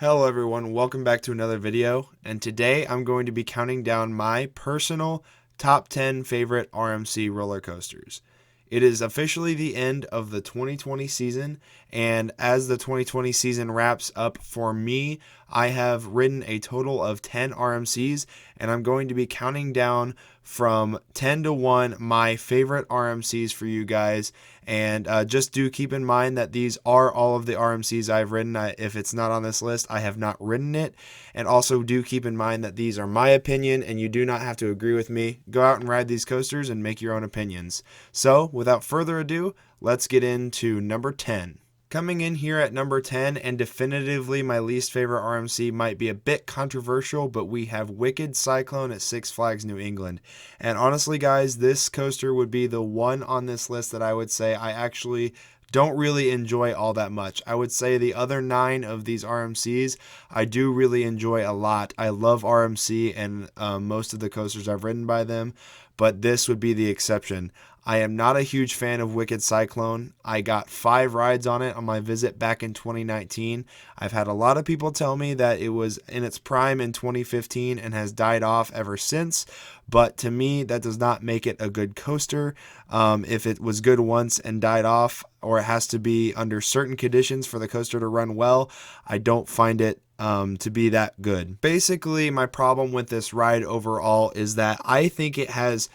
Hello everyone, welcome back to another video, and today I'm going to be counting down my personal top 10 favorite RMC roller coasters. It is officially the end of the 2020 season, and as the 2020 season wraps up for me, I have ridden a total of 10 RMCs, and I'm going to be counting down from 10 to 1 my favorite RMCs for you guys. And just do keep in mind that these are all of the RMCs I've ridden. If it's not on this list, I have not ridden it. And also do keep in mind that these are my opinion and you do not have to agree with me. Go out and ride these coasters and make your own opinions. So without further ado, let's get into number 10. Coming in here at number 10, and definitively my least favorite RMC, might be a bit controversial, but we have Wicked Cyclone at Six Flags New England. And honestly guys, this coaster would be the one on this list that I would say I actually don't really enjoy all that much. I would say the other 9 of these RMCs I do really enjoy a lot. I love RMC and most of the coasters I've ridden by them, but this would be the exception. I am not a huge fan of Wicked Cyclone. I got 5 rides on it on my visit back in 2019. I've had a lot of people tell me that it was in its prime in 2015 and has died off ever since, but to me that does not make it a good coaster. If it was good once and died off, or it has to be under certain conditions for the coaster to run well, I don't find it to be that good. Basically, my problem with this ride overall is that I think it has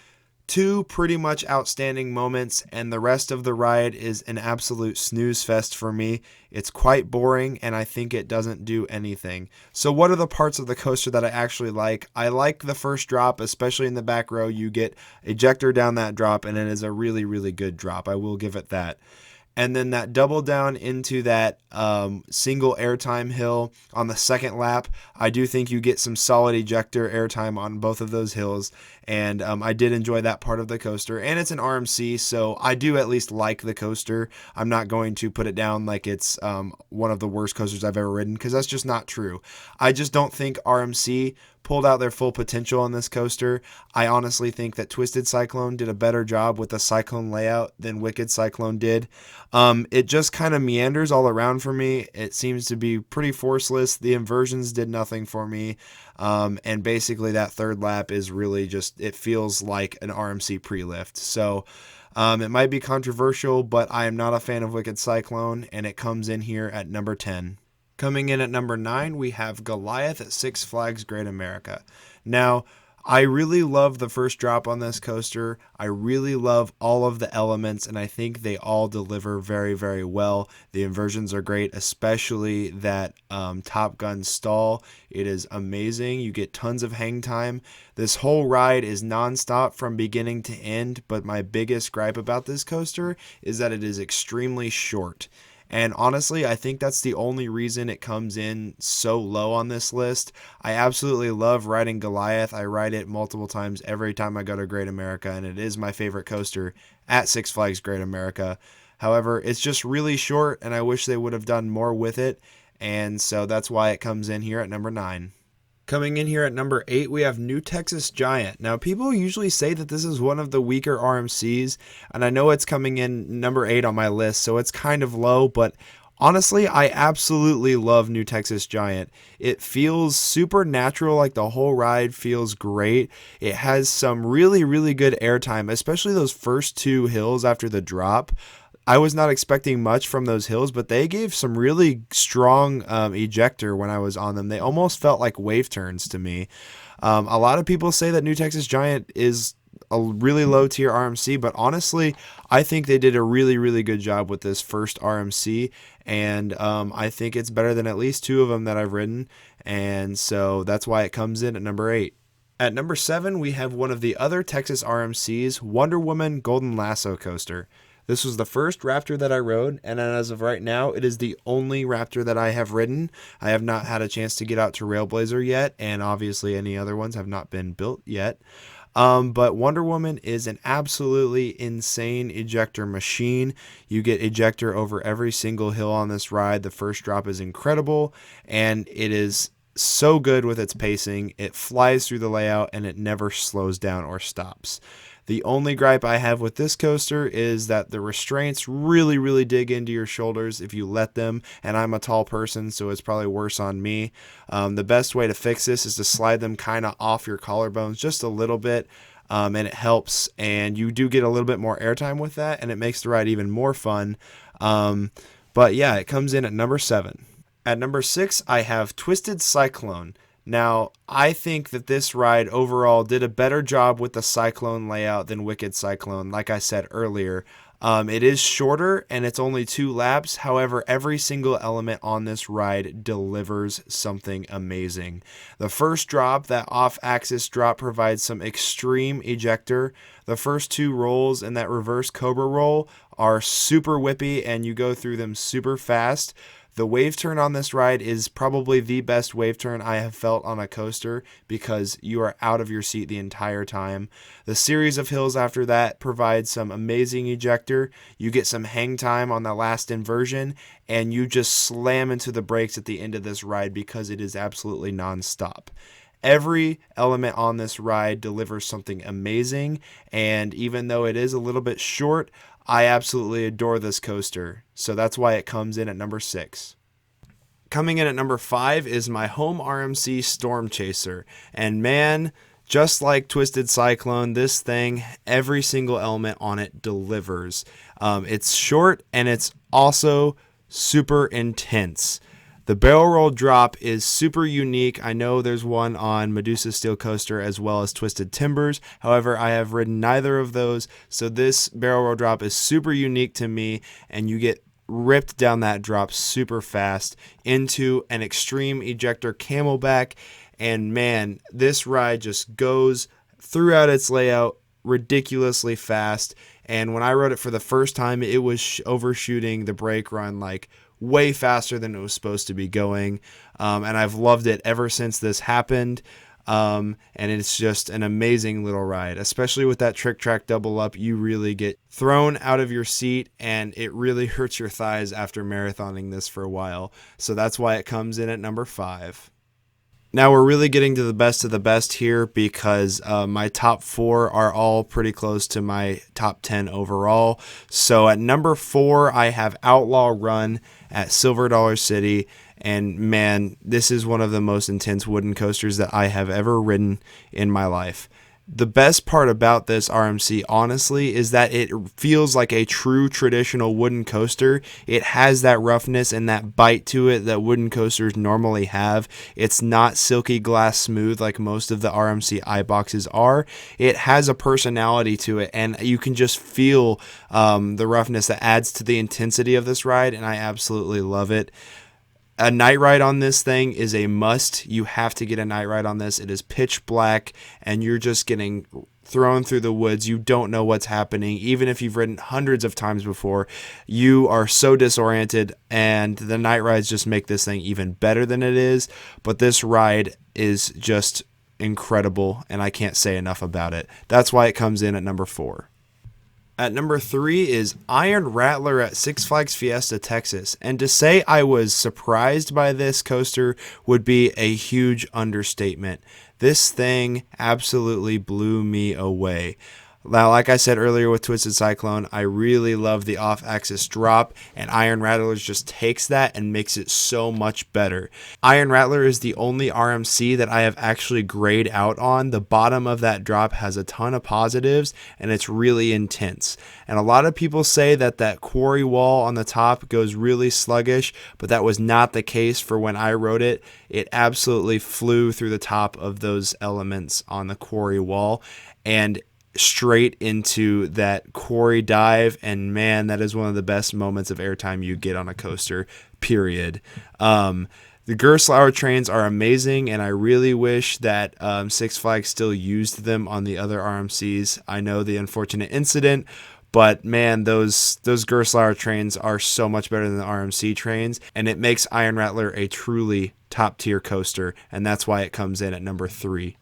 2 pretty much outstanding moments, and the rest of the ride is an absolute snooze fest for me. It's quite boring, and I think it doesn't do anything. So what are the parts of the coaster that I actually like? I like the first drop, especially in the back row. You get ejector down that drop, and it is a really, really good drop. I will give it that. And then that double down into that single airtime hill on the second lap, I do think you get some solid ejector airtime on both of those hills. And I did enjoy that part of the coaster. And it's an RMC, so I do at least like the coaster. I'm not going to put it down like it's one of the worst coasters I've ever ridden, because that's just not true. I just don't think RMC pulled out their full potential on this coaster. I honestly think that Twisted Cyclone did a better job with the Cyclone layout than Wicked Cyclone did. It just kind of meanders all around for me. It seems to be pretty forceless. The inversions did nothing for me. And basically that third lap is really just, it feels like an RMC pre-lift. So it might be controversial, but I am not a fan of Wicked Cyclone, and it comes in here at number 10. Coming in at number 9, we have Goliath at Six Flags Great America. Now, I really love the first drop on this coaster. I really love all of the elements, and I think they all deliver very, very well. The inversions are great, especially that Top Gun stall. It is amazing. You get tons of hang time. This whole ride is nonstop from beginning to end, but my biggest gripe about this coaster is that it is extremely short. And honestly, I think that's the only reason it comes in so low on this list. I absolutely love riding Goliath. I ride it multiple times every time I go to Great America, and it is my favorite coaster at Six Flags Great America. However, it's just really short, and I wish they would have done more with it, and so that's why it comes in here at number 9. Coming in here at number 8, we have New Texas Giant. Now, people usually say that this is one of the weaker RMCs, and I know it's coming in number 8 on my list, so it's kind of low, but honestly, I absolutely love New Texas Giant. It feels super natural, like the whole ride feels great. It has some really, really good airtime, especially those first 2 hills after the drop. I was not expecting much from those hills, but they gave some really strong ejector when I was on them. They almost felt like wave turns to me. A lot of people say that New Texas Giant is a really low tier RMC, but honestly, I think they did a really, really good job with this first RMC, and I think it's better than at least 2 of them that I've ridden, and so that's why it comes in at number 8. At number 7, we have one of the other Texas RMCs, Wonder Woman Golden Lasso Coaster. This was the first Raptor that I rode, and as of right now, it is the only Raptor that I have ridden. I have not had a chance to get out to Railblazer yet, and obviously any other ones have not been built yet. But Wonder Woman is an absolutely insane ejector machine. You get ejector over every single hill on this ride. The first drop is incredible, and it is so good with its pacing. It flies through the layout, and it never slows down or stops. The only gripe I have with this coaster is that the restraints really dig into your shoulders if you let them, and I'm a tall person, so it's probably worse on me. The best way to fix this is to slide them kind of off your collarbones just a little bit, and it helps, and you do get a little bit more airtime with that, and it makes the ride even more fun. But yeah, it comes in at number 7. At number 6, I have Twisted Cyclone. Now, I think that this ride overall did a better job with the Cyclone layout than Wicked Cyclone, like I said earlier. It is shorter and it's only 2 laps. However, every single element on this ride delivers something amazing. The first drop, that off-axis drop, provides some extreme ejector. The first 2 rolls and that reverse cobra roll are super whippy and you go through them super fast. The wave turn on this ride is probably the best wave turn I have felt on a coaster because you are out of your seat the entire time. The series of hills after that provides some amazing ejector. You get some hang time on the last inversion and you just slam into the brakes at the end of this ride because it is absolutely non-stop. Every element on this ride delivers something amazing, and even though it is a little bit short, I absolutely adore this coaster, so that's why it comes in at number 6. Coming in at number 5 is my home RMC Storm Chaser, and man, just like Twisted Cyclone, this thing, every single element on it delivers. It's short, and it's also super intense. The barrel roll drop is super unique. I know there's one on Medusa Steel Coaster as well as Twisted Timbers. However, I have ridden neither of those, so this barrel roll drop is super unique to me, and you get ripped down that drop super fast into an extreme ejector camelback, and man, this ride just goes throughout its layout ridiculously fast. And when I rode it for the first time, it was overshooting the brake run like way faster than it was supposed to be going, and I've loved it ever since this happened. And it's just an amazing little ride, especially with that trick track double up. You really get thrown out of your seat and it really hurts your thighs after marathoning this for a while, so that's why it comes in at number 5. Now we're really getting to the best of the best here because my top 4 are all pretty close to my top 10 overall. So at number 4, I have Outlaw Run at Silver Dollar City. And man, this is one of the most intense wooden coasters that I have ever ridden in my life. The best part about this RMC, honestly, is that it feels like a true traditional wooden coaster. It has that roughness and that bite to it that wooden coasters normally have. It's not silky glass smooth like most of the RMC I boxes are. It has a personality to it, and you can just feel the roughness that adds to the intensity of this ride, and I absolutely love it. A night ride on this thing is a must. You have to get a night ride on this. It is pitch black and you're just getting thrown through the woods. You don't know what's happening. Even if you've ridden hundreds of times before, you are so disoriented, and the night rides just make this thing even better than it is. But this ride is just incredible and I can't say enough about it. That's why it comes in at number 4. At number 3 is Iron Rattler at Six Flags Fiesta, Texas. And to say I was surprised by this coaster would be a huge understatement. This thing absolutely blew me away. Now, like I said earlier with Twisted Cyclone, I really love the off-axis drop, and Iron Rattler just takes that and makes it so much better. Iron Rattler is the only RMC that I have actually grayed out on. The bottom of that drop has a ton of positives, and it's really intense. And a lot of people say that that quarry wall on the top goes really sluggish, but that was not the case for when I rode it. It absolutely flew through the top of those elements on the quarry wall, and straight into that quarry dive, and man, that is one of the best moments of airtime you get on a coaster, period. The Gerstlauer trains are amazing, and I really wish that Six Flags still used them on the other RMCs. I know the unfortunate incident, but man, those Gerstlauer trains are so much better than the RMC trains, and it makes Iron Rattler a truly top tier coaster, and that's why it comes in at number 3.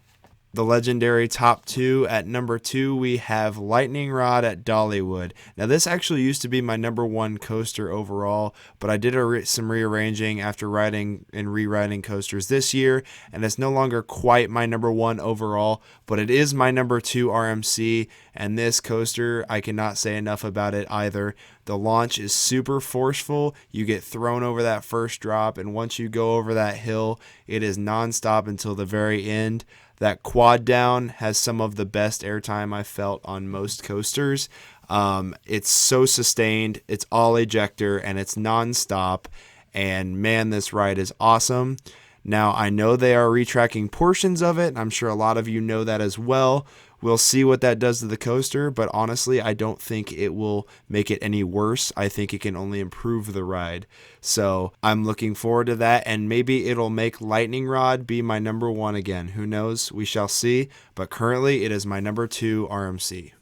The legendary top 2. At number 2, we have Lightning Rod at Dollywood. Now, this actually used to be my number 1 coaster overall, but I did some rearranging after riding and rewriting coasters this year, and it's no longer quite my number 1 overall, but it is my number 2 RMC, and this coaster, I cannot say enough about it either. The launch is super forceful. You get thrown over that first drop, and once you go over that hill, it is nonstop until the very end. That quad down has some of the best airtime I've felt on most coasters. It's so sustained, it's all ejector, and it's nonstop. And man, this ride is awesome. Now, I know they are retracking portions of it. I'm sure a lot of you know that as well. We'll see what that does to the coaster, but honestly, I don't think it will make it any worse. I think it can only improve the ride. So I'm looking forward to that, and maybe it'll make Lightning Rod be my number 1 again. Who knows? We shall see, but currently it is my number 2 RMC.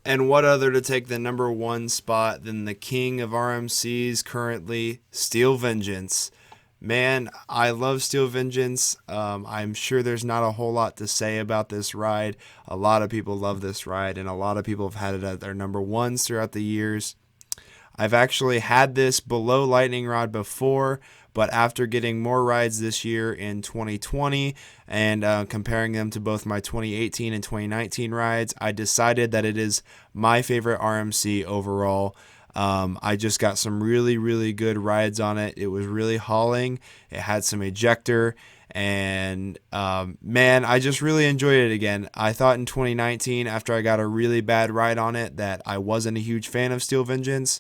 And what other to take the number 1 spot than the king of RMCs currently, Steel Vengeance. Man, I love Steel Vengeance. I'm sure there's not a whole lot to say about this ride. A lot of people love this ride, and a lot of people have had it at their number 1s throughout the years. I've actually had this below Lightning Rod before, but after getting more rides this year in 2020 and comparing them to both my 2018 and 2019 rides, I decided that it is my favorite RMC overall. I just got some really, really good rides on it. It was really hauling. It had some ejector, and man, I just really enjoyed it again. I thought in 2019, after I got a really bad ride on it, that I wasn't a huge fan of Steel Vengeance,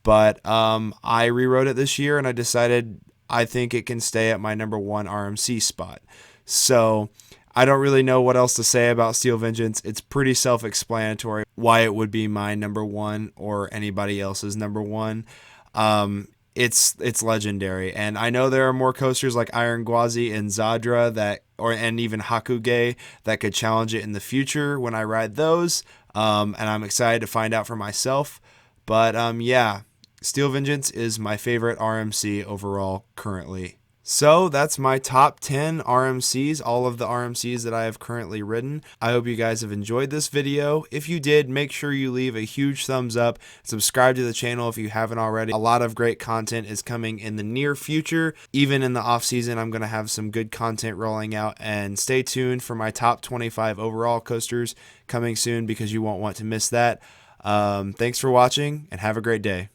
but I rewrote it this year, and I decided I think it can stay at my number 1 RMC spot. So I don't really know what else to say about Steel Vengeance. It's pretty self-explanatory why it would be my number 1 or anybody else's number 1. It's legendary, and I know there are more coasters like Iron Gwazi and Zadra and even Hakuge that could challenge it in the future when I ride those. And I'm excited to find out for myself. But yeah, Steel Vengeance is my favorite RMC overall currently. So that's my top 10 RMCs, all of the RMCs that I have currently ridden. I hope you guys have enjoyed this video. If you did, make sure you leave a huge thumbs up. Subscribe to the channel if you haven't already. A lot of great content is coming in the near future. Even in the off season, I'm going to have some good content rolling out, and stay tuned for my top 25 overall coasters coming soon because you won't want to miss that. Thanks for watching, and have a great day.